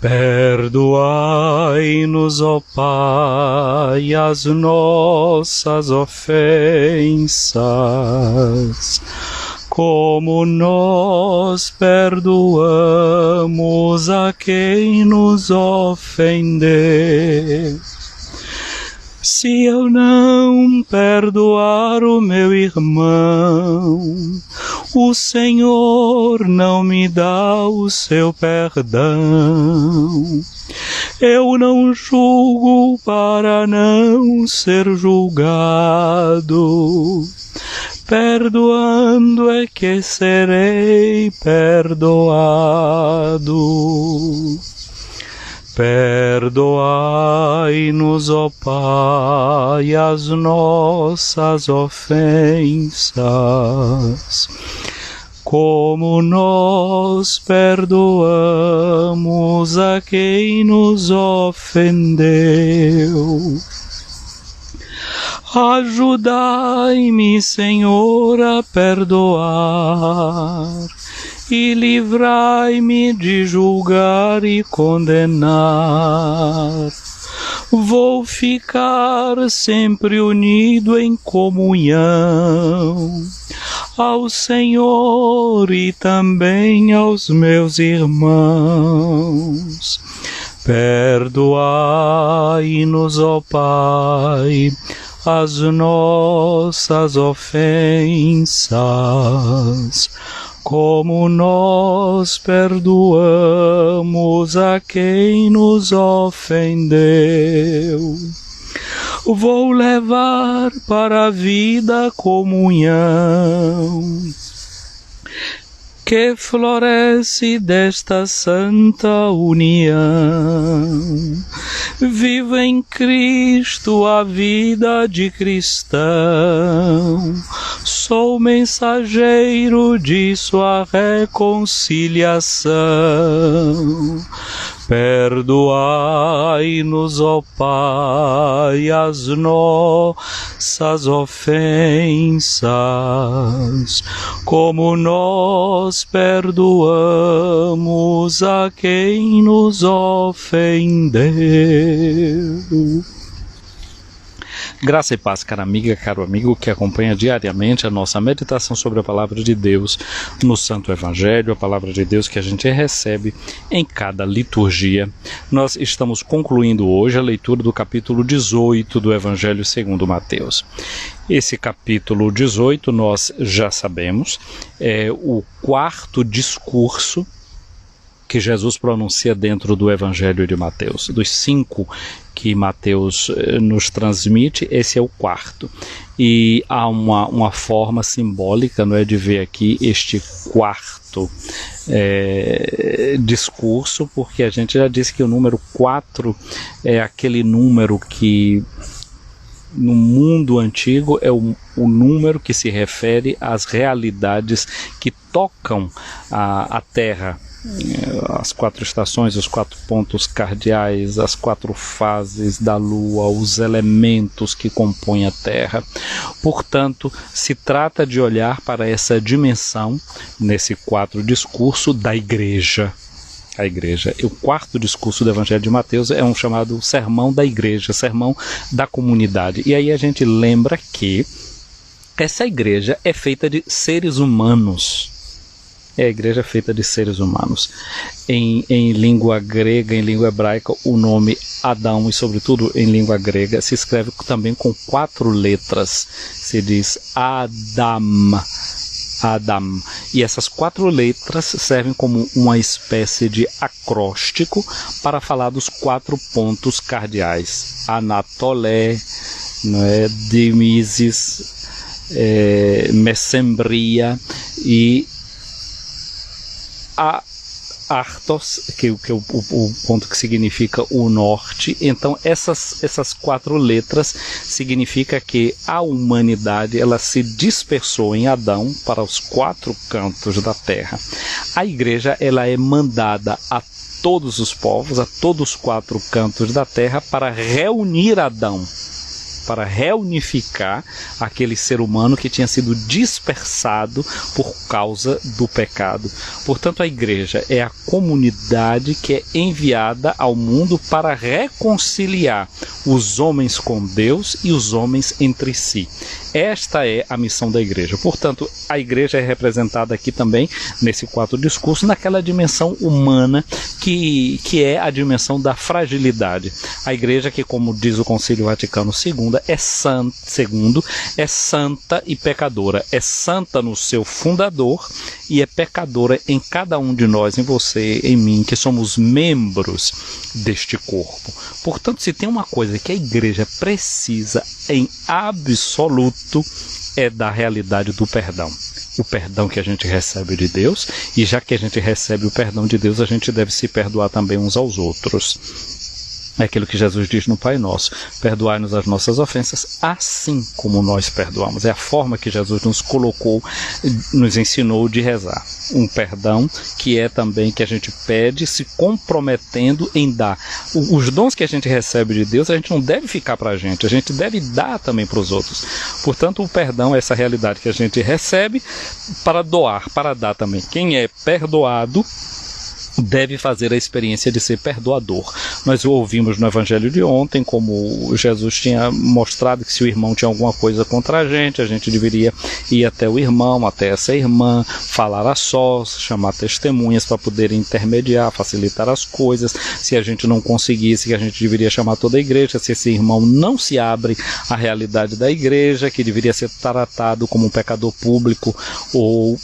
Perdoai-nos, ó Pai, as nossas ofensas, como nós perdoamos a quem nos ofendeu. Se eu não perdoar o meu irmão, o Senhor não me dá o seu perdão. Eu não julgo para não ser julgado. Perdoando é que serei perdoado. Perdoai-nos, ó Pai, as nossas ofensas, como nós perdoamos a quem nos ofendeu. Ajudai-me, Senhor, a perdoar, e livrai-me de julgar e condenar. Vou ficar sempre unido em comunhão ao Senhor e também aos meus irmãos. Perdoai-nos, ó Pai, as nossas ofensas, como nós perdoamos a quem nos ofendeu. Vou levar para a vida a comunhão que floresce desta santa união. Vivo em Cristo a vida de cristão, sou mensageiro de sua reconciliação. Perdoai-nos, ó Pai, as nossas ofensas, como nós perdoamos a quem nos ofendeu. Graça e paz, cara amiga, caro amigo que acompanha diariamente a nossa meditação sobre a Palavra de Deus no Santo Evangelho, a Palavra de Deus que a gente recebe em cada liturgia. Nós estamos concluindo hoje a leitura do capítulo 18 do Evangelho segundo Mateus. Esse capítulo 18, nós já sabemos, é o quarto discurso que Jesus pronuncia dentro do Evangelho de Mateus. Dos 5 que Mateus nos transmite, esse é o quarto. E há uma forma simbólica, não é, de ver aqui este quarto discurso, porque a gente já disse que o número 4 é aquele número que no mundo antigo é o número que se refere às realidades que tocam a Terra. As 4 estações, os 4 pontos cardeais, as 4 fases da Lua, os elementos que compõem a Terra. Portanto, se trata de olhar para essa dimensão, nesse quarto discurso da Igreja. A Igreja. O quarto discurso do Evangelho de Mateus é um chamado Sermão da Igreja, Sermão da Comunidade. E aí a gente lembra que essa Igreja é feita de seres humanos. É a igreja feita de seres humanos. Em língua grega, em língua hebraica, o nome Adão, e sobretudo em língua grega, se escreve também com 4 letras. Se diz Adam. Adam. E essas 4 letras servem como uma espécie de acróstico para falar dos 4 pontos cardeais. Anatolé, não é? Dimises, Messembria e Artos, que é o ponto que significa o norte. Então essas 4 letras significa que a humanidade ela se dispersou em Adão para os 4 cantos da terra. A igreja ela é mandada a todos os povos, a todos os 4 cantos da terra para reunir Adão para reunificar aquele ser humano que tinha sido dispersado por causa do pecado. Portanto, a igreja é a comunidade que é enviada ao mundo para reconciliar os homens com Deus e os homens entre si. Esta é a missão da igreja. Portanto, a igreja é representada aqui também, nesse quarto discurso, naquela dimensão humana que é a dimensão da fragilidade. A igreja que, como diz o Concílio Vaticano II, é santa e pecadora. É santa no seu fundador e é pecadora em cada um de nós, em você, em mim, que somos membros deste corpo. Portanto, se tem uma coisa que a igreja precisa em absoluto, é da realidade do perdão. O perdão que a gente recebe de Deus, e já que a gente recebe o perdão de Deus, a gente deve se perdoar também uns aos outros. É aquilo que Jesus diz no Pai Nosso: perdoai-nos as nossas ofensas, assim como nós perdoamos. É a forma que Jesus nos colocou, nos ensinou de rezar. Um perdão que é também que a gente pede, se comprometendo em dar. Os dons que a gente recebe de Deus, a gente não deve ficar para a gente deve dar também para os outros. Portanto, o perdão é essa realidade que a gente recebe para doar, para dar também. Quem é perdoado deve fazer a experiência de ser perdoador. Nós ouvimos no Evangelho de ontem como Jesus tinha mostrado que se o irmão tinha alguma coisa contra a gente deveria ir até o irmão, até essa irmã, falar a sós, chamar testemunhas para poder intermediar, facilitar as coisas. Se a gente não conseguisse, que a gente deveria chamar toda a igreja. Se esse irmão não se abre à realidade da igreja, que deveria ser tratado como um pecador público ou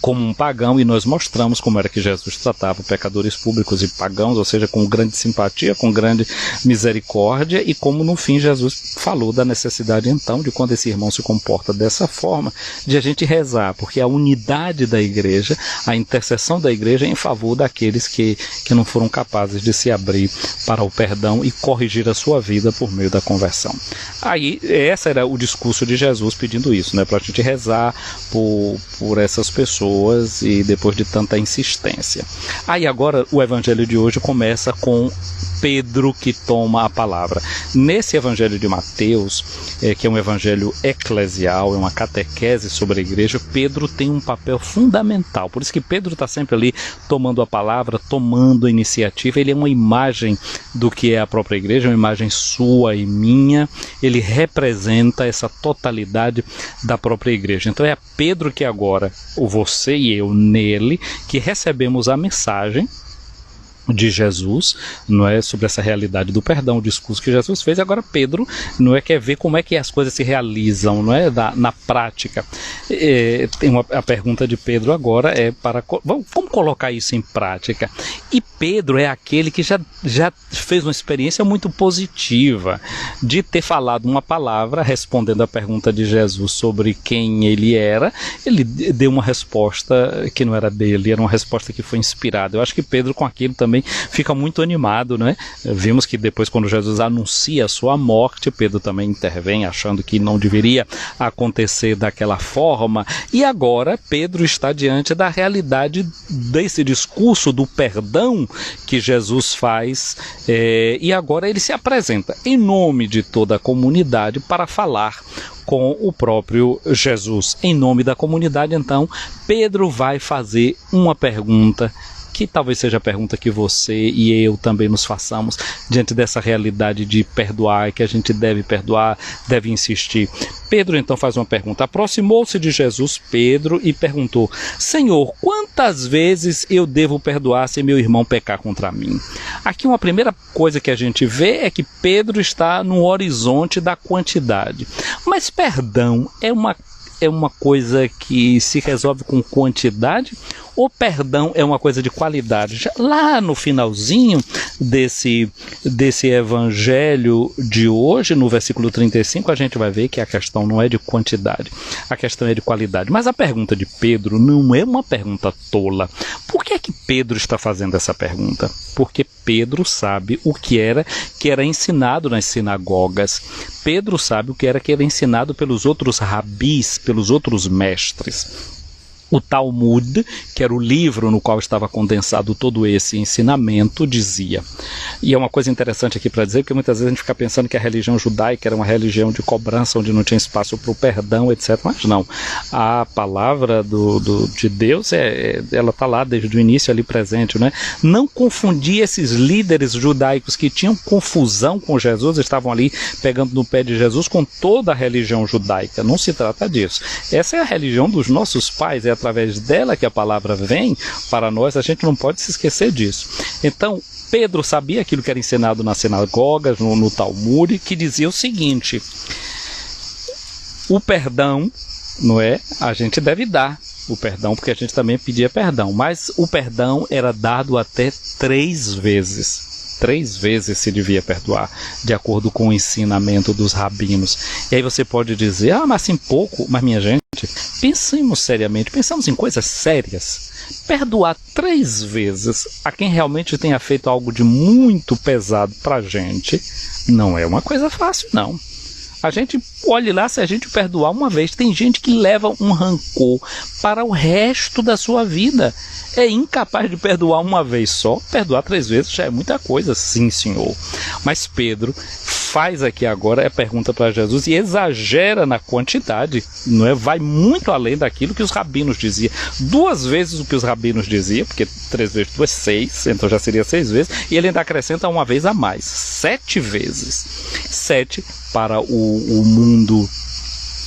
como um pagão, e nós mostramos como era que Jesus tratava pecadores públicos e pagãos, ou seja, com grande simpatia, com grande misericórdia, e como no fim Jesus falou da necessidade então de, quando esse irmão se comporta dessa forma, de a gente rezar, porque a unidade da igreja, a intercessão da igreja é em favor daqueles que não foram capazes de se abrir para o perdão e corrigir a sua vida por meio da conversão. Aí, esse era o discurso de Jesus pedindo isso, né, para a gente rezar por essas pessoas, e depois de tanta insistência. Aí agora o evangelho de hoje começa com Pedro que toma a palavra. Nesse evangelho de Mateus, que é um evangelho eclesial, é uma catequese sobre a igreja, Pedro tem um papel fundamental. Por isso que Pedro está sempre ali tomando a palavra, tomando a iniciativa. Ele é uma imagem do que é a própria igreja, uma imagem sua e minha. Ele representa essa totalidade da própria igreja. Então é Pedro que agora, você e eu nele, que recebemos a mensagem de Jesus, não é, sobre essa realidade do perdão, o discurso que Jesus fez. Agora Pedro não é, quer ver como é que as coisas se realizam, não é, na prática. A pergunta de Pedro agora é para vamos colocar isso em prática. E Pedro é aquele que já fez uma experiência muito positiva de ter falado uma palavra respondendo a pergunta de Jesus sobre quem ele era. Ele deu uma resposta que não era dele, era uma resposta que foi inspirada. Eu acho que Pedro com aquilo também fica muito animado, né? Vimos que depois, quando Jesus anuncia a sua morte, Pedro também intervém, achando que não deveria acontecer daquela forma. E agora Pedro está diante da realidade desse discurso do perdão que Jesus faz, e agora ele se apresenta em nome de toda a comunidade para falar com o próprio Jesus. Em nome da comunidade, então, Pedro vai fazer uma pergunta que talvez seja a pergunta que você e eu também nos façamos diante dessa realidade de perdoar, que a gente deve perdoar, deve insistir. Pedro então faz uma pergunta. Aproximou-se de Jesus Pedro e perguntou: Senhor, quantas vezes eu devo perdoar se meu irmão pecar contra mim? Aqui uma primeira coisa que a gente vê é que Pedro está no horizonte da quantidade. Mas perdão é uma coisa que se resolve com quantidade? O perdão é uma coisa de qualidade? Já lá no finalzinho desse evangelho de hoje, no versículo 35, a gente vai ver que a questão não é de quantidade, a questão é de qualidade. Mas a pergunta de Pedro não é uma pergunta tola. Por que é que Pedro está fazendo essa pergunta? Porque Pedro sabe o que era ensinado nas sinagogas. Pedro sabe o que era ensinado pelos outros rabis, pelos outros mestres. O Talmud, que era o livro no qual estava condensado todo esse ensinamento, dizia, e é uma coisa interessante aqui para dizer, porque muitas vezes a gente fica pensando que a religião judaica era uma religião de cobrança, onde não tinha espaço para o perdão, etc. Mas não, a palavra de Deus, ela está lá desde o início ali presente, né? Não confundir esses líderes judaicos que tinham confusão com Jesus, estavam ali pegando no pé de Jesus, com toda a religião judaica. Não se trata disso. Essa é a religião dos nossos pais, é através dela que a palavra vem para nós, a gente não pode se esquecer disso. Então, Pedro sabia aquilo que era ensinado nas sinagogas, no Talmud, que dizia o seguinte: o perdão, não é? A gente deve dar o perdão, porque a gente também pedia perdão, mas o perdão era dado até 3 vezes. 3 vezes se devia perdoar, de acordo com o ensinamento dos rabinos. E aí você pode dizer, mas assim pouco, mas minha gente, pensemos seriamente, pensamos em coisas sérias. Perdoar 3 vezes a quem realmente tenha feito algo de muito pesado pra gente, não é uma coisa fácil, não. A gente, olhe lá, se a gente perdoar uma vez, tem gente que leva um rancor para o resto da sua vida. É incapaz de perdoar uma vez só, perdoar 3 vezes já é muita coisa, sim senhor. Mas Pedro faz aqui agora a pergunta para Jesus e exagera na quantidade, não é? Vai muito além daquilo que os rabinos diziam. 2 vezes o que os rabinos diziam, porque 3 vezes 2 é 6, então já seria 6 vezes, e ele ainda acrescenta uma vez a mais, 7 vezes. 7 para o mundo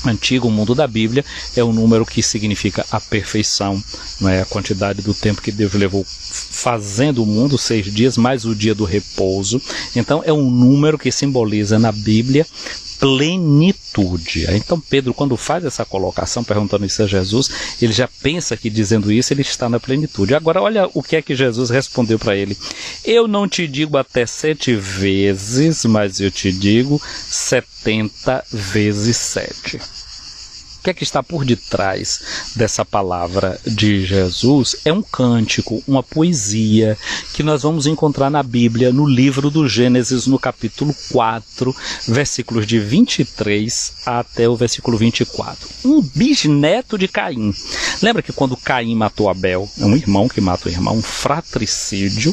antigo, o mundo da Bíblia, é um número que significa a perfeição, não é? A quantidade do tempo que Deus levou fazendo o mundo, 6 dias, mais o dia do repouso. Então é um número que simboliza na Bíblia plenitude. Então Pedro, quando faz essa colocação, perguntando isso a Jesus, ele já pensa que dizendo isso ele está na plenitude. Agora olha o que é que Jesus respondeu para ele: eu não te digo até 7 vezes, mas eu te digo 70 vezes 7. O que é que está por detrás dessa palavra de Jesus? É um cântico, uma poesia que nós vamos encontrar na Bíblia, no livro do Gênesis, no capítulo 4, versículos de 23 até o versículo 24. Um bisneto de Caim. Lembra que quando Caim matou Abel, é um irmão que mata o irmão, um fratricídio,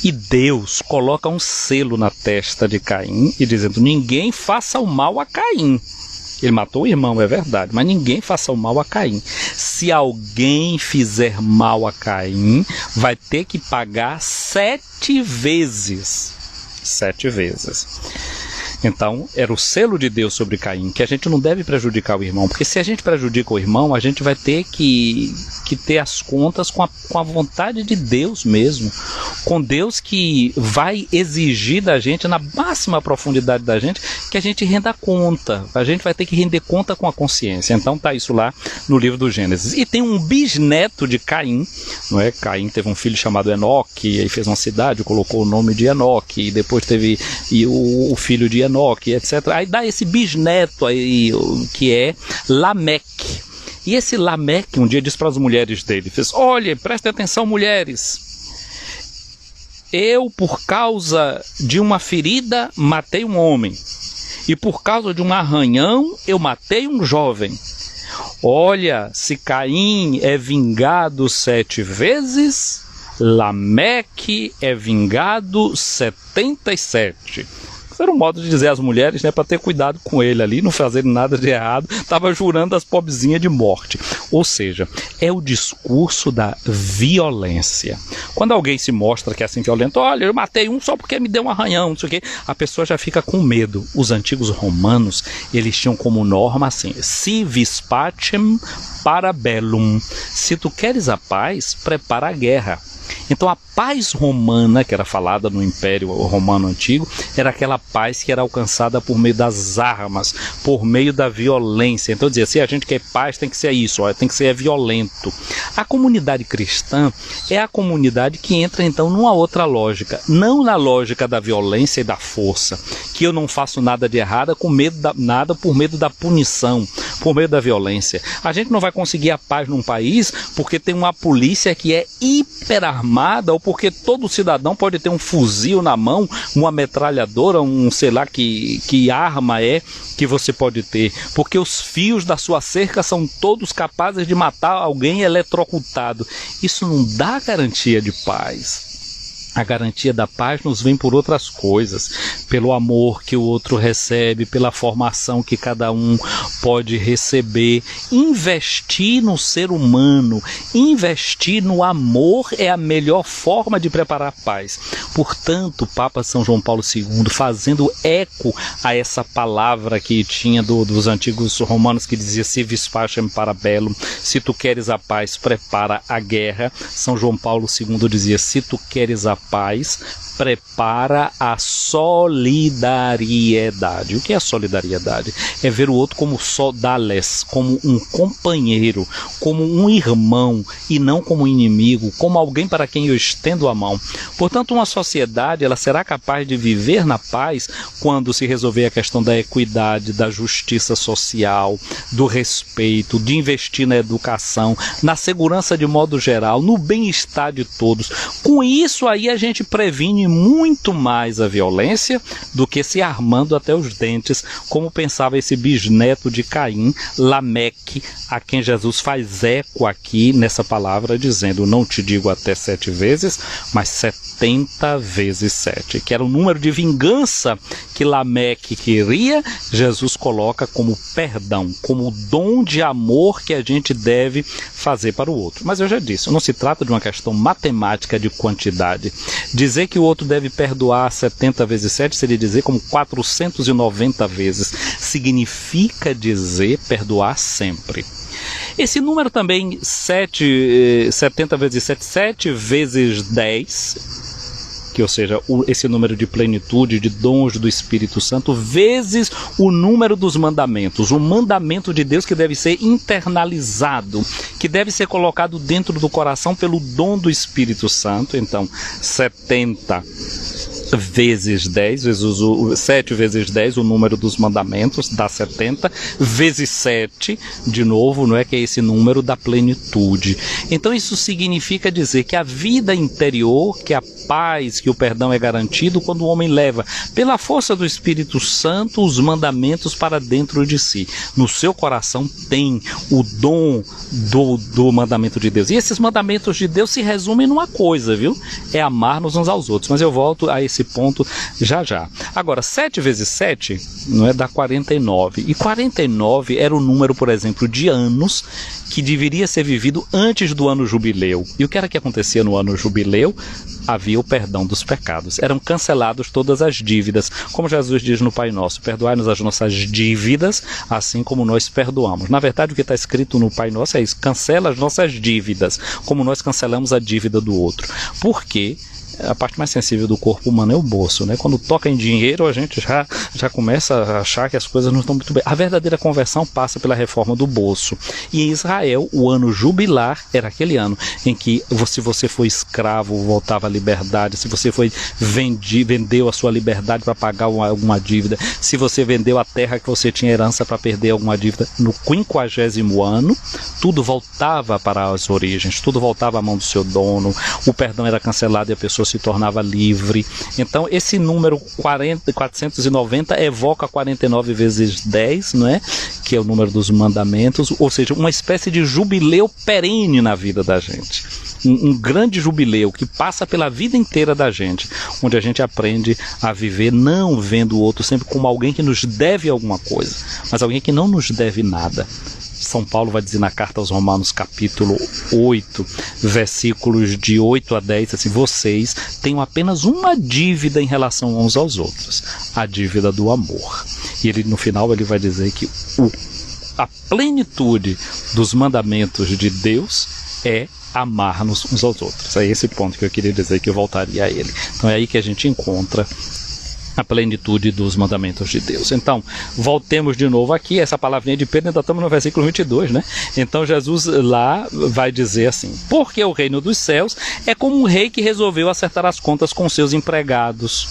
e Deus coloca um selo na testa de Caim e dizendo: ninguém faça o mal a Caim. Ele matou o irmão, é verdade, mas ninguém faça o mal a Caim. Se alguém fizer mal a Caim, vai ter que pagar 7 vezes. 7 vezes. Então, era o selo de Deus sobre Caim, que a gente não deve prejudicar o irmão, porque se a gente prejudica o irmão, a gente vai ter que ter as contas com a vontade de Deus mesmo, com Deus que vai exigir da gente, na máxima profundidade da gente, que a gente renda conta. A gente vai ter que render conta com a consciência. Então tá isso lá no livro do Gênesis. E tem um bisneto de Caim, não é? Caim teve um filho chamado Enoque, e aí fez uma cidade, colocou o nome de Enoque, e depois teve o filho de Enoque, etc. Aí dá esse bisneto aí, que é Lameque. E esse Lameque um dia disse para as mulheres dele, fez: olha, prestem atenção, mulheres, eu por causa de uma ferida matei um homem, e por causa de um arranhão eu matei um jovem. Olha, se Caim é vingado 7 vezes, Lameque é vingado 77. Era um modo de dizer às mulheres, né, para ter cuidado com ele ali, não fazerem nada de errado, estava jurando as pobrezinhas de morte. Ou seja, é o discurso da violência. Quando alguém se mostra que é assim violento, olha, eu matei um só porque me deu um arranhão, não sei o quê, a pessoa já fica com medo. Os antigos romanos, eles tinham como norma assim: si vis pacem para bellum. Se tu queres a paz, prepara a guerra. Então a paz romana, que era falada no Império Romano Antigo, era aquela paz que era alcançada por meio das armas, por meio da violência. Então dizia, se a gente quer paz, tem que ser isso, tem que ser violento. A comunidade cristã é a comunidade que entra então numa outra lógica, não na lógica da violência e da força, que eu não faço nada de errado com medo nada por medo da punição, por meio da violência. A gente não vai conseguir a paz num país porque tem uma polícia que é hiper armada ou porque todo cidadão pode ter um fuzil na mão, uma metralhadora, sei lá que arma é que você pode ter, porque os fios da sua cerca são todos capazes de matar alguém eletrocutado. Isso não dá garantia de paz. A garantia da paz nos vem por outras coisas, pelo amor que o outro recebe, pela formação que cada um pode receber. Investir no ser humano, investir no amor é a melhor forma de preparar a paz. Portanto, o Papa São João Paulo II, fazendo eco a essa palavra que tinha dos antigos romanos que dizia "Si vis pacem para bellum", se tu queres a paz, prepara a guerra. São João Paulo II dizia: se tu queres a paz, prepara a solidariedade. O que é a solidariedade? É ver o outro como sodales, como um companheiro, como um irmão e não como inimigo, como alguém para quem eu estendo a mão. Portanto, uma sociedade ela será capaz de viver na paz quando se resolver a questão da equidade, da justiça social, do respeito, de investir na educação, na segurança de modo geral, no bem-estar de todos. Com isso aí a gente previne muito mais a violência do que se armando até os dentes, como pensava esse bisneto de Caim, Lameque, a quem Jesus faz eco aqui nessa palavra, dizendo: não te digo até 7 vezes, mas 70 vezes 7, que era o número de vingança que Lameque queria. Jesus coloca como perdão, como dom de amor que a gente deve fazer para o outro. Mas eu já disse, não se trata de uma questão matemática de quantidade. Dizer que o outro deve perdoar 70 vezes 7 seria dizer como 490 vezes. Significa dizer perdoar sempre. Esse número também, 70 vezes 7, 7 vezes 10, que, ou seja, esse número de plenitude, de dons do Espírito Santo, vezes o número dos mandamentos, o mandamento de Deus que deve ser internalizado, que deve ser colocado dentro do coração pelo dom do Espírito Santo. Então, 70 vezes 10, 7 vezes 10, o número dos mandamentos, dá 70, vezes 7, de novo, não é, que é esse número da plenitude. Então isso significa dizer que a vida interior, que a paz, que o perdão é garantido quando o homem leva, pela força do Espírito Santo, os mandamentos para dentro de si. No seu coração tem o dom do mandamento de Deus. E esses mandamentos de Deus se resumem numa coisa, viu? É amar-nos uns aos outros. Mas eu volto a esse ponto já já. Agora, 7 vezes 7 não é, dá 49. E 49 era o número, por exemplo, de anos que deveria ser vivido antes do ano jubileu. E o que era que acontecia no ano jubileu? Havia o perdão dos pecados. Eram canceladas todas as dívidas. Como Jesus diz no Pai Nosso: perdoai-nos as nossas dívidas, assim como nós perdoamos. Na verdade, o que está escrito no Pai Nosso é isso: cancela as nossas dívidas, como nós cancelamos a dívida do outro. Por quê? A parte mais sensível do corpo humano é o bolso, né? Quando toca em dinheiro, a gente já começa a achar que as coisas não estão muito bem. A verdadeira conversão passa pela reforma do bolso. E em Israel, o ano jubilar era aquele ano em que, se você foi escravo, voltava à liberdade. Se você vendeu a sua liberdade para pagar alguma dívida. Se você vendeu a terra que você tinha herança para perder alguma dívida. No 50º ano, tudo voltava para as origens. Tudo voltava à mão do seu dono. O perdão era cancelado e a pessoa se tornava livre. Então esse número 490 evoca 49 vezes 10, não é? Que é o número dos mandamentos, ou seja, uma espécie de jubileu perene na vida da gente. Um grande jubileu que passa pela vida inteira da gente, onde a gente aprende a viver não vendo o outro sempre como alguém que nos deve alguma coisa, mas alguém que não nos deve nada. São Paulo vai dizer na carta aos Romanos, capítulo 8, versículos de 8 a 10, assim: vocês têm apenas uma dívida em relação uns aos outros, a dívida do amor. E ele, no final, ele vai dizer que a plenitude dos mandamentos de Deus é amar-nos uns aos outros. É esse ponto que eu queria dizer, que eu voltaria a ele. Então é aí que a gente encontra a plenitude dos mandamentos de Deus. Então, voltemos de novo aqui, essa palavrinha de Pedro, ainda estamos no versículo 22, né? Então Jesus lá vai dizer assim: porque o reino dos céus é como um rei que resolveu acertar as contas com seus empregados.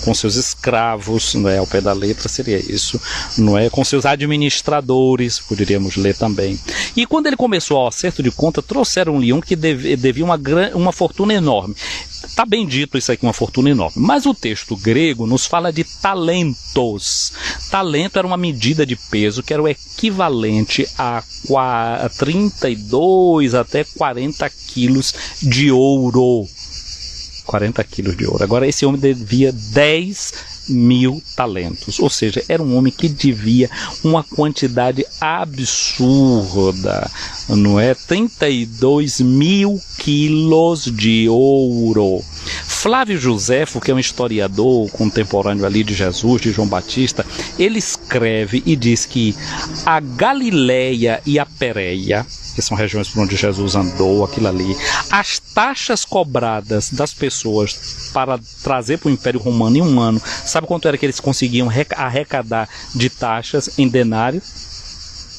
com seus escravos, não é? Ao pé da letra seria isso, não é? Com seus administradores, poderíamos ler também. E quando ele começou ao acerto de conta, trouxeram-lhe um que devia uma fortuna enorme. Está bem dito isso aqui, uma fortuna enorme. Mas o texto grego nos fala de talentos. Talento era uma medida de peso que era o equivalente a 32 até 40 quilos de ouro. 40 quilos de ouro. Agora, esse homem devia 10.000 talentos. Ou seja, era um homem que devia uma quantidade absurda, não é? 32.000 quilos de ouro. Flávio Joséfo, que é um historiador contemporâneo ali de Jesus, de João Batista, ele escreve e diz que a Galileia e a Pérea, que são regiões por onde Jesus andou, aquilo ali, as taxas cobradas das pessoas para trazer para o Império Romano em um ano, sabe quanto era que eles conseguiam arrecadar de taxas em denário?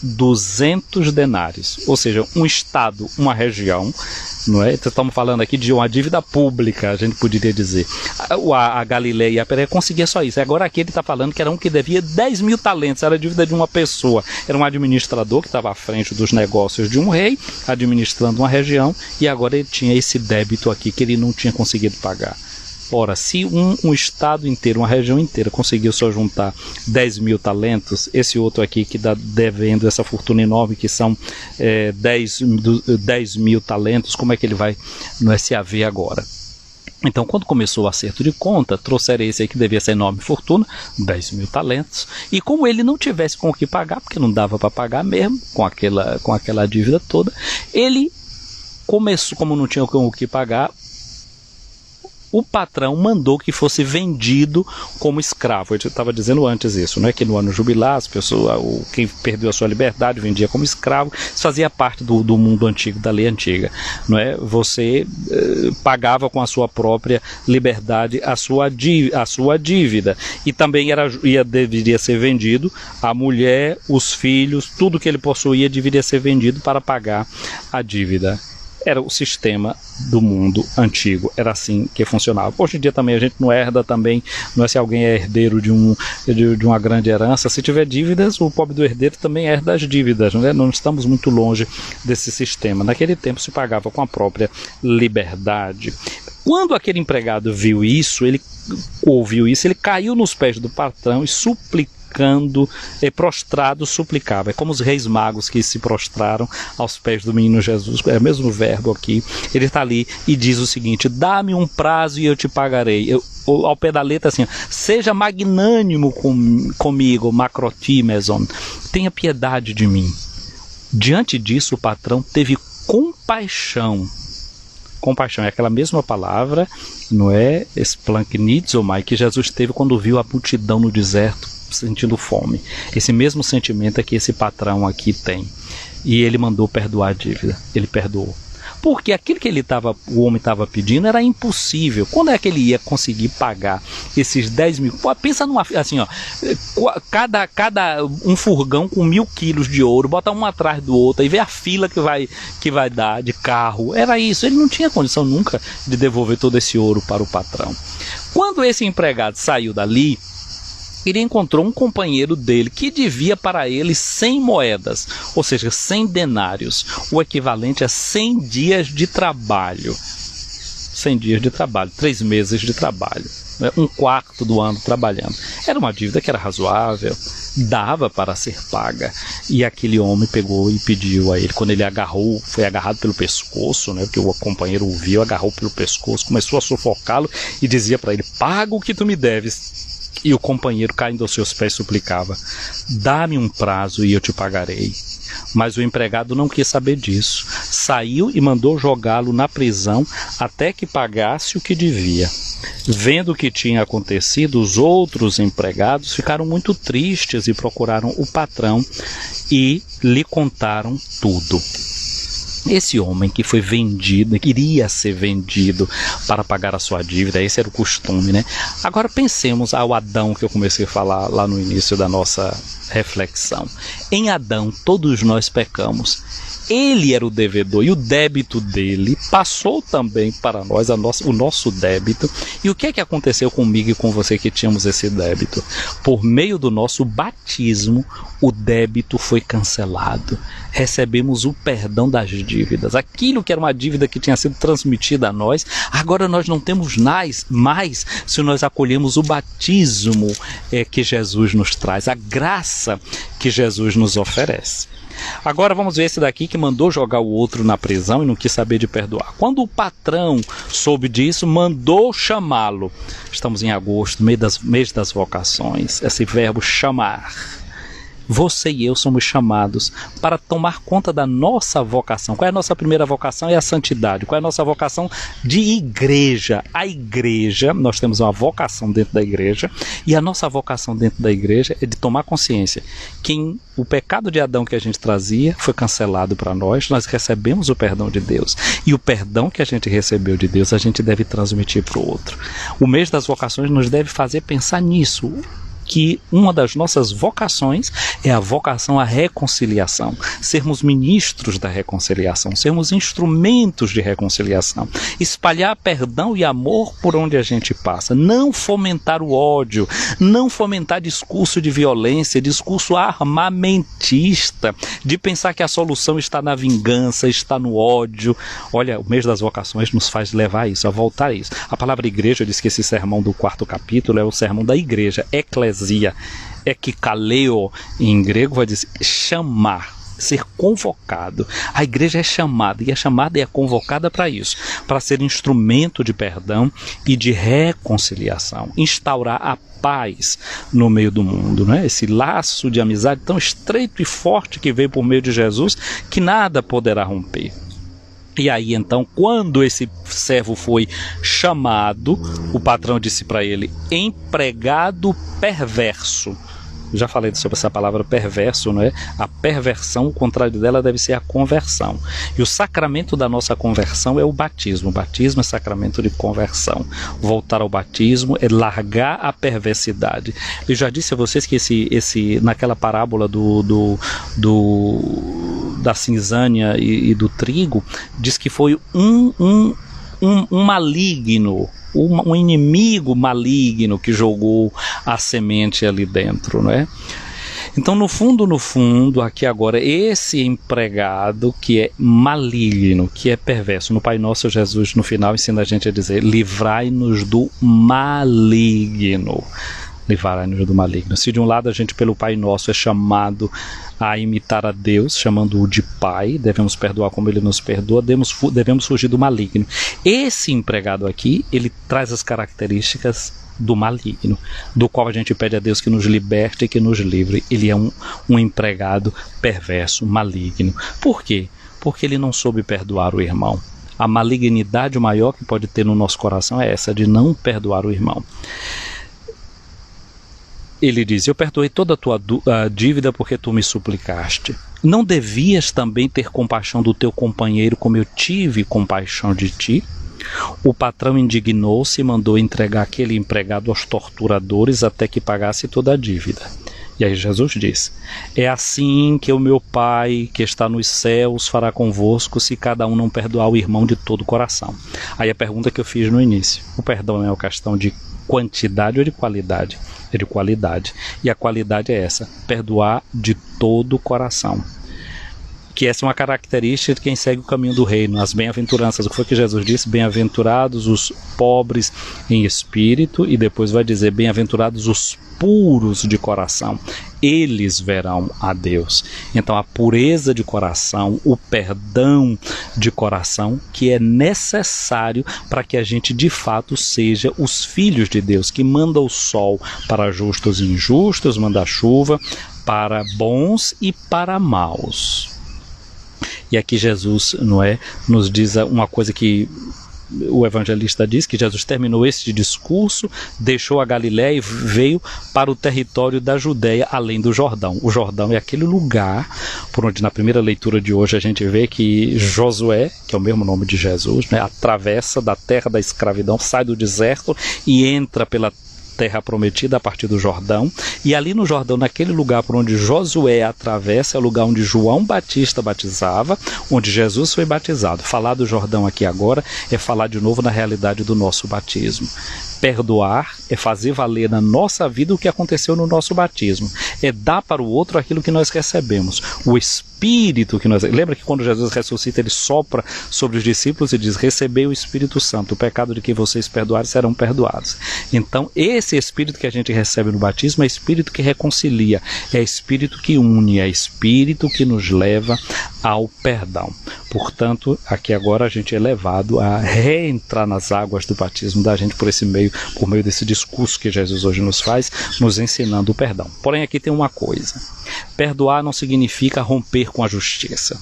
200 denários, ou seja, um estado, uma região, não é? Então, estamos falando aqui de uma dívida pública, a gente poderia dizer. A Galileia e a Pérea conseguia só isso. Agora aqui ele está falando que era um que devia 10.000 talentos, era a dívida de uma pessoa. Era um administrador que estava à frente dos negócios de um rei, administrando uma região, e agora ele tinha esse débito aqui que ele não tinha conseguido pagar. Ora, se um estado inteiro, uma região inteira conseguiu só juntar 10.000 talentos, esse outro aqui que está devendo essa fortuna enorme, que são 10.000 talentos, como é que ele vai se haver agora? Então, quando começou o acerto de conta, trouxeram esse aí que devia ser enorme fortuna, 10.000 talentos, e como ele não tivesse com o que pagar, porque não dava para pagar mesmo, com aquela dívida toda, ele começou, como não tinha com o que pagar, o patrão mandou que fosse vendido como escravo. Eu estava dizendo antes isso, né? Que no ano jubilar, as pessoas, quem perdeu a sua liberdade vendia como escravo. Isso fazia parte do mundo antigo, da lei antiga, não é? Você pagava com a sua própria liberdade a sua dívida. E também deveria ser vendido a mulher, os filhos, tudo que ele possuía deveria ser vendido para pagar a dívida. Era o sistema do mundo antigo, era assim que funcionava. Hoje em dia também a gente não herda também, não é se alguém é herdeiro de uma grande herança, se tiver dívidas, o pobre do herdeiro também herda as dívidas, não é? Não estamos muito longe desse sistema. Naquele tempo se pagava com a própria liberdade. Quando aquele empregado ouviu isso, ele caiu nos pés do patrão e prostrado, suplicava. É como os reis magos que se prostraram aos pés do menino Jesus, é o mesmo verbo aqui. Ele está ali e diz o seguinte: dá-me um prazo e eu te pagarei. Ao pé da letra assim: seja magnânimo comigo, macrotimeson, tenha piedade de mim. Diante disso, o patrão teve compaixão. Compaixão é aquela mesma palavra, não é? Splanknizomai, que Jesus teve quando viu a multidão no deserto sentindo fome. Esse mesmo sentimento é que esse patrão aqui tem. E ele mandou perdoar a dívida. Ele perdoou. Porque aquilo que o homem estava pedindo era impossível. Quando é que ele ia conseguir pagar esses 10.000? Pô, pensa numa, assim, ó, um furgão com 1.000 quilos de ouro, bota um atrás do outro e vê a fila que vai dar de carro. Era isso. Ele não tinha condição nunca de devolver todo esse ouro para o patrão. Quando esse empregado saiu dali, ele encontrou um companheiro dele que devia para ele 100 moedas, ou seja, 100 denários, o equivalente a 100 dias de trabalho. 100 dias de trabalho, 3 meses de trabalho, né? Um quarto do ano trabalhando. Era uma dívida que era razoável, dava para ser paga. E aquele homem pegou e pediu a ele, quando ele foi agarrado pelo pescoço, né? Porque o companheiro o viu, agarrou pelo pescoço, começou a sufocá-lo e dizia para ele: paga o que tu me deves. E o companheiro, caindo aos seus pés, suplicava: dá-me um prazo e eu te pagarei. Mas o empregado não quis saber disso. Saiu e mandou jogá-lo na prisão até que pagasse o que devia. Vendo o que tinha acontecido, os outros empregados ficaram muito tristes e procuraram o patrão e lhe contaram tudo. Esse homem que foi vendido, queria ser vendido para pagar a sua dívida, esse era o costume, né? Agora pensemos ao Adão que eu comecei a falar lá no início da nossa reflexão. Em Adão todos nós pecamos Ele era o devedor e o débito dele passou também para nós, o nosso débito. E o que é que aconteceu comigo e com você que tínhamos esse débito? Por meio do nosso batismo, o débito foi cancelado. Recebemos o perdão das dívidas. Aquilo que era uma dívida que tinha sido transmitida a nós, agora nós não temos mais se nós acolhemos o batismo que Jesus nos traz, a graça que Jesus nos oferece. Agora vamos ver esse daqui que mandou jogar o outro na prisão e não quis saber de perdoar. Quando o patrão soube disso, mandou chamá-lo. Estamos em agosto, mês das vocações. Esse verbo chamar. Você e eu somos chamados para tomar conta da nossa vocação. Qual é a nossa primeira vocação? É a santidade. Qual é a nossa vocação? De igreja. A igreja, nós temos uma vocação dentro da igreja, e a nossa vocação dentro da igreja é de tomar consciência que o pecado de Adão que a gente trazia foi cancelado para nós recebemos o perdão de Deus. E o perdão que a gente recebeu de Deus, a gente deve transmitir para o outro. O mês das vocações nos deve fazer pensar nisso, que uma das nossas vocações é a vocação à reconciliação, sermos ministros da reconciliação, sermos instrumentos de reconciliação, espalhar perdão e amor por onde a gente passa, não fomentar o ódio, não fomentar discurso de violência, discurso armamentista, de pensar que a solução está na vingança, está no ódio. Olha, o mês das vocações nos faz levar a isso, a voltar a isso. A palavra igreja diz que esse sermão do 4º capítulo é o sermão da igreja, eclesia, ekikaleo em grego vai dizer chamar, ser convocado. A igreja é chamada, e a chamada é convocada para isso, para ser instrumento de perdão e de reconciliação, instaurar a paz no meio do mundo, né? Esse laço de amizade tão estreito e forte que veio por meio de Jesus, que nada poderá romper. E aí então, quando esse servo foi chamado, o patrão disse para ele: empregado perverso. Eu já falei sobre essa palavra perverso, não é? A perversão, o contrário dela deve ser a conversão. E o sacramento da nossa conversão é o batismo. O batismo é sacramento de conversão. Voltar ao batismo é largar a perversidade. Eu já disse a vocês que naquela parábola da cinzânia e do trigo, diz que foi um maligno, um inimigo maligno que jogou a semente ali dentro, não é? Então, no fundo, aqui agora, esse empregado que é maligno, que é perverso, no Pai Nosso, Jesus no final ensina a gente a dizer: livrai-nos do maligno. Livrai-nos do maligno. Se de um lado a gente pelo Pai Nosso é chamado a imitar a Deus, chamando-o de Pai, devemos perdoar como Ele nos perdoa, devemos fugir do maligno. Esse empregado aqui, ele traz as características do maligno, do qual a gente pede a Deus que nos liberte e que nos livre. Ele é um empregado perverso, maligno. Por quê? Porque ele não soube perdoar o irmão. A malignidade maior que pode ter no nosso coração é essa, de não perdoar o irmão. Ele diz: eu perdoei toda a tua dívida porque tu me suplicaste. Não devias também ter compaixão do teu companheiro como eu tive compaixão de ti? O patrão indignou-se e mandou entregar aquele empregado aos torturadores até que pagasse toda a dívida. E aí Jesus diz: é assim que o meu Pai que está nos céus fará convosco, se cada um não perdoar o irmão de todo o coração. Aí a pergunta que eu fiz no início: o perdão é uma questão de quantidade ou de qualidade? É de qualidade. E a qualidade é essa: perdoar de todo o coração. Que essa é uma característica de quem segue o caminho do reino, as bem-aventuranças. O que foi que Jesus disse? Bem-aventurados os pobres em espírito, e depois vai dizer: bem-aventurados os puros de coração, eles verão a Deus. Então a pureza de coração, o perdão de coração, que é necessário para que a gente de fato seja os filhos de Deus, que manda o sol para justos e injustos, manda a chuva para bons e para maus. E aqui Jesus, não é, nos diz uma coisa que o evangelista diz, que Jesus terminou esse discurso, deixou a Galiléia e veio para o território da Judéia, além do Jordão. O Jordão é aquele lugar por onde na primeira leitura de hoje a gente vê que Josué, que é o mesmo nome de Jesus, né, atravessa da terra da escravidão, sai do deserto e entra pela terra prometida a partir do Jordão, e ali no Jordão, naquele lugar por onde Josué atravessa, é o lugar onde João Batista batizava, onde Jesus foi batizado. Falar do Jordão aqui agora é falar de novo na realidade do nosso batismo. Perdoar é fazer valer na nossa vida o que aconteceu no nosso batismo. É dar para o outro aquilo que nós recebemos. O Espírito que nós... Lembra que quando Jesus ressuscita, ele sopra sobre os discípulos e diz: recebei o Espírito Santo, o pecado de que vocês perdoarem serão perdoados. Então, esse Espírito que a gente recebe no batismo é Espírito que reconcilia, é Espírito que une, é Espírito que nos leva ao perdão. Portanto, aqui agora a gente é levado a reentrar nas águas do batismo da gente por meio desse discurso que Jesus hoje nos faz, nos ensinando o perdão. Porém, aqui tem uma coisa: perdoar não significa romper com a justiça.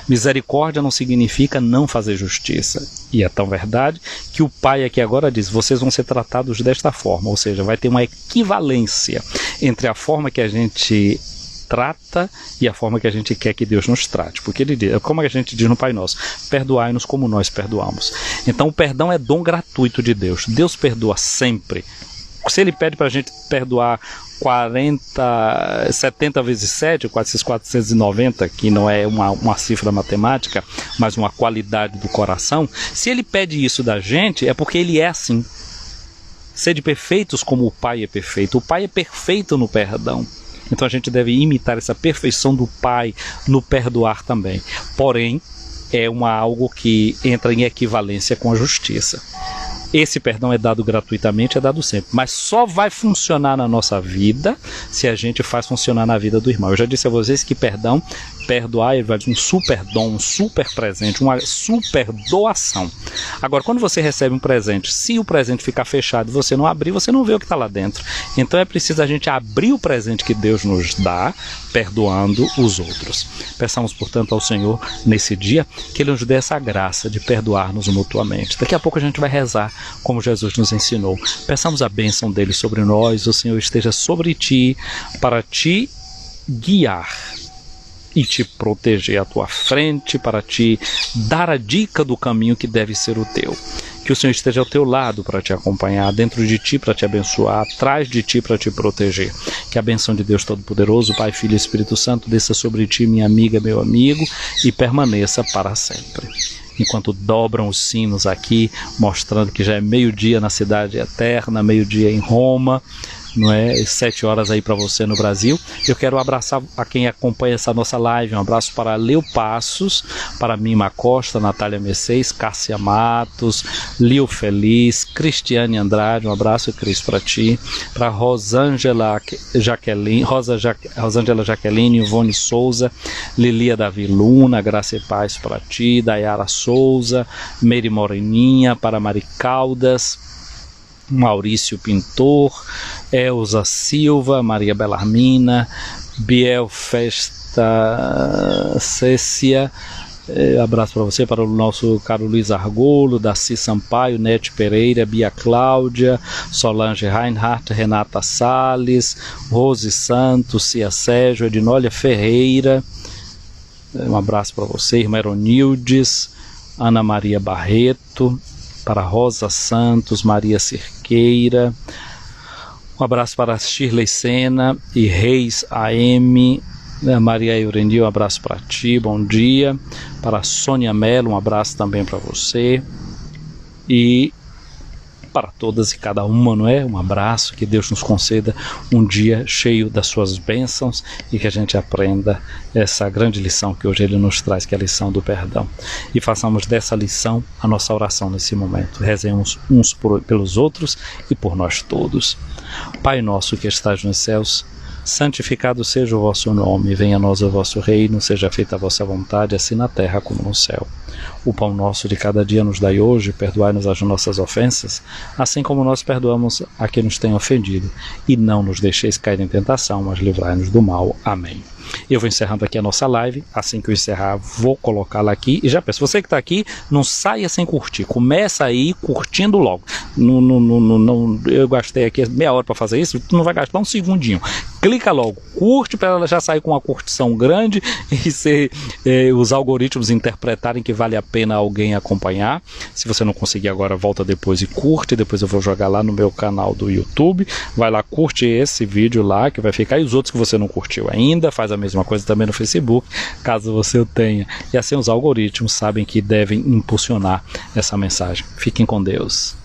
Misericórdia não significa não fazer justiça. E é tão verdade que o Pai aqui agora diz: vocês vão ser tratados desta forma, ou seja, vai ter uma equivalência entre a forma que a gente trata e a forma que a gente quer que Deus nos trate. Porque ele diz, como a gente diz no Pai Nosso, perdoai-nos como nós perdoamos. Então o perdão é dom gratuito de Deus. Deus perdoa sempre. Se ele pede para a gente perdoar 70 vezes 7, 490, que não é uma cifra matemática, mas uma qualidade do coração, se ele pede isso da gente, é porque ele é assim. Sede perfeitos como o Pai é perfeito. O Pai é perfeito no perdão. Então a gente deve imitar essa perfeição do Pai no perdoar também. Porém, é algo que entra em equivalência com a justiça. Esse perdão é dado gratuitamente, é dado sempre, mas só vai funcionar na nossa vida se a gente faz funcionar na vida do irmão. Eu já disse a vocês que perdoar é um super dom, um super presente, uma super doação. Agora, quando você recebe um presente, se o presente ficar fechado e você não abrir, você não vê o que está lá dentro. Então é preciso a gente abrir o presente que Deus nos dá, perdoando os outros. Peçamos, portanto, ao Senhor, nesse dia, que Ele nos dê essa graça de perdoar-nos mutuamente. Daqui a pouco a gente vai rezar como Jesus nos ensinou. Peçamos a bênção dele sobre nós, o Senhor esteja sobre ti, para te guiar e te proteger à tua frente, para te dar a dica do caminho que deve ser o teu. Que o Senhor esteja ao teu lado para te acompanhar, dentro de ti para te abençoar, atrás de ti para te proteger. Que a bênção de Deus Todo-Poderoso, Pai, Filho e Espírito Santo, desça sobre ti, minha amiga, meu amigo, e permaneça para sempre. Enquanto dobram os sinos aqui, mostrando que já é meio-dia na cidade eterna, meio-dia em Roma, não é? 7 horas aí para você no Brasil. Eu quero abraçar a quem acompanha essa nossa live. Um abraço para Leo Passos, para Mima Costa, Natália Mercedes, Cássia Matos, Lio Feliz, Cristiane Andrade, um abraço, Cris, para ti, para Rosângela Jaqueline, Ivone Souza, Lilia Davi Luna, Graça e Paz para ti, Dayara Souza, Meire Moreninha, para Mari Caldas, Maurício Pintor, Elza Silva, Maria Belarmina, Biel Festa Cécia, abraço para você, para o nosso caro Luiz Argolo, Daci Sampaio, Nete Pereira, Bia Cláudia, Solange Reinhardt, Renata Salles, Rose Santos, Cia Sérgio, Ednólia Ferreira, um abraço para você, irmã Eronildes, Ana Maria Barreto, para Rosa Santos, Maria Cerqueira, um abraço para Shirley Sena e Reis AM, Maria Eurenil, um abraço para ti, bom dia, para Sônia Mello, um abraço também para você, e para todas e cada uma, não é? Um abraço, que Deus nos conceda um dia cheio das suas bênçãos e que a gente aprenda essa grande lição que hoje Ele nos traz, que é a lição do perdão. E façamos dessa lição a nossa oração nesse momento. Rezemos uns pelos outros e por nós todos. Pai nosso que estás nos céus, santificado seja o vosso nome, venha a nós o vosso reino, seja feita a vossa vontade, assim na terra como no céu. O pão nosso de cada dia nos dai hoje, perdoai-nos as nossas ofensas, assim como nós perdoamos a quem nos tem ofendido. E não nos deixeis cair em tentação, mas livrai-nos do mal. Amém. Eu vou encerrando aqui a nossa live. Assim que eu encerrar, vou colocá-la aqui. E já peço, você que está aqui, não saia sem curtir. Começa aí curtindo logo. Eu gastei aqui meia hora para fazer isso, tu não vai gastar um segundinho. Clica logo, curte para ela já sair com uma curtição grande e os algoritmos interpretarem que vale vale a pena alguém acompanhar. Se você não conseguir agora, volta depois e curte, depois eu vou jogar lá no meu canal do YouTube, vai lá, curte esse vídeo lá, que vai ficar, e os outros que você não curtiu ainda, faz a mesma coisa também no Facebook, caso você o tenha, e assim os algoritmos sabem que devem impulsionar essa mensagem. Fiquem com Deus.